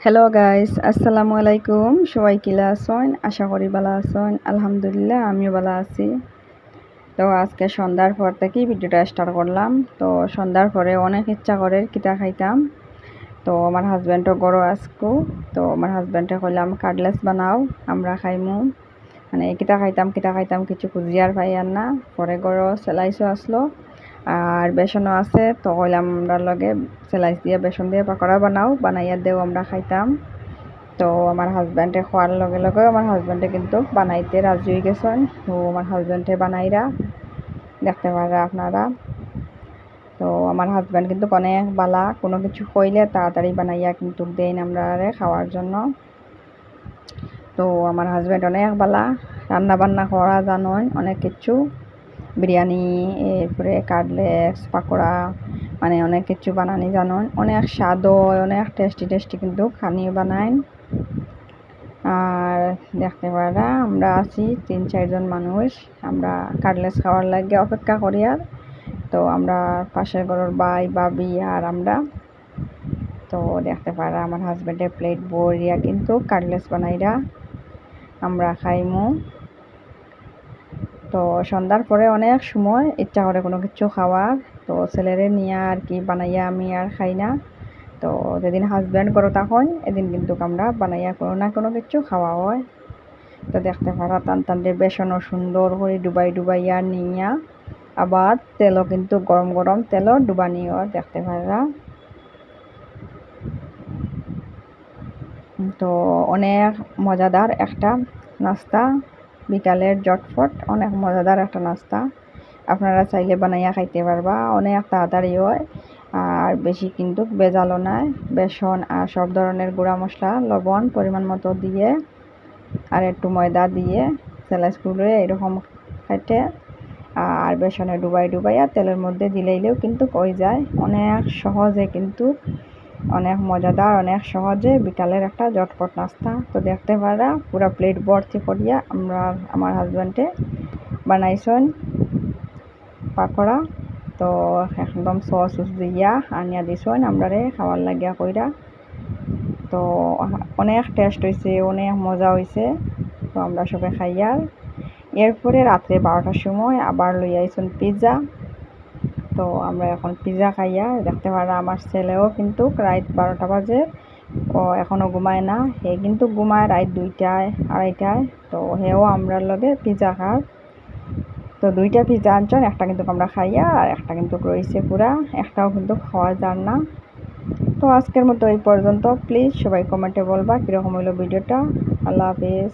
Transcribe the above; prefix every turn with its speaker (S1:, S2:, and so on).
S1: Hello guys, আসসালামু আলাইকুম। সবাই কিলা আছেন? আশা করি ভালো আছেন। আলহামদুলিল্লাহ, আমিও ভালো আছি। তো আজকে সন্ধ্যার পর থেকেই ভিডিওটা স্টার্ট করলাম। তো সন্ধ্যার পরে অনেক ইচ্ছা করে কিতা খাইতাম। তো আমার হাজব্যান্ডও গড়ো আজকু। তো আমার হাজব্যান্ডে কইলাম কাটলেস বানাও, আমরা খাইমু। মানে কিতা খাইতাম কিছু খুঁজিয়ার পাই আর না। পরে গড়ো সেলাইসও আসলো আর বেসনও আছে। তো কইলাম আমরা লগে সেলাইস দিয়ে বেসন দিয়ে পাকোড়া বানাইয়া দেও, আমরা খাইতাম। তো আমার হাজব্যান্ডে খোয়ার লগে লগে আমার হাজব্যান্ডে কিন্তু বানাইতে রাজি হয়ে গেছেন। তো আমার হাজব্যান্ডে বানাইরা দেখতে পারা আপনারা। তো আমার হাজব্যান্ড কিন্তু অনেক বালা, কোনো কিছু কইলে তাড়াতাড়ি বানাইয়া কিন্তু দেন আমরা খাওয়ার জন্য। তো আমার হাজব্যান্ড অনেক বালা, রান্না বান্না করা জানেন অনেক কিছু, বিরিয়ানি, এরপরে কাটলেস, পাকোড়া, মানে অনেক কিছু বানানি জানেন। অনেক স্বাদ হয়, অনেক টেস্টি কিন্তু খানিও বানায়। আর দেখতে পারা আমরা আছি 3-4 জন মানুষ, আমরা কাটলেস খাওয়ার লাগে অপেক্ষা করি। আর তো আমরা পাশের ঘরের ভাই ভাবি আর আমরা, তো দেখতে পারা আমার হাজব্যান্ডের প্লেট ভরিয়া কিন্তু কাটলেস বানাইরা আমরা খাইমু। তো সন্ধ্যার পরে অনেক সময় ইচ্ছা করে কোনো কিছু খাওয়ার। তো ছেলেরে নিয়ে আর কি বানাইয়া আমি আর খাই না। তো যেদিন হাজব্যান্ড করো তখন এদিন কিন্তু আমরা বানাইয়া কোনো না কোনো কিছু খাওয়া হয়। তো দেখতে পারা টান বেসনও সুন্দর করে ডুবাইয়া নিয়া, আবার তেলও কিন্তু গরম তেলও ডুবানিও দেখতে পারা। তো অনেক মজাদার একটা নাস্তা, বিকালের জটফট অনেক মজাদার একটা নাস্তা। আপনারা চাইলে বানাইয়া খাইতে পারবা, অনেক তাড়াতাড়ি হয় আর বেশি কিন্তু বেজালো নাই। বেসন আর সব ধরনের গুঁড়া মশলা, লবণ পরিমাণ মতো দিয়ে আর একটু ময়দা দিয়ে স্যালাইস করে এরকম খাইতে আর বেসনে ডুবাইয়া তেলের মধ্যে দিলেইলেও কিন্তু হয়ে যায়। অনেক সহজে কিন্তু অনেক মজাদার, অনেক সহজে বিকালের একটা জটপট নাস্তা। তো দেখতে পারা পুরা প্লেট ভর্তি করিয়া আমার হাজব্যান্ডে বানাইছেন পাকোড়া। তো একদম সস দিয়া আনিয়া দিছেন আমরারে খাওয়ার লাগিয়া কইরা। তো অনেক টেস্ট হয়েছে, অনেক মজা হয়েছে। তো আমরা সবাই খাইয়া এরপরে রাত্রে 12টার সময় আবার লই আইছেন পিৎজা। তো আমরা এখন পিৎজা খাইয়া দেখতে পারা আমার ছেলেও কিন্তু রাত 12টা বাজে, ও এখনও ঘুমায় না। হে কিন্তু ঘুমায় রাত 2টায় 2:30টায়। তো হেও আমরা লগে পিৎজা খার। তো 2টা পিৎজা আনছেন, একটা কিন্তু আমরা খাইয়া আর একটা কিন্তু রয়েছে পুরা, একটাও কিন্তু খাওয়া যান না। তো আজকের মতো এই পর্যন্ত। প্লিজ সবাই কমেন্টে বলবা কীরকম হইলো ভিডিওটা। আল্লাহ হাফেজ।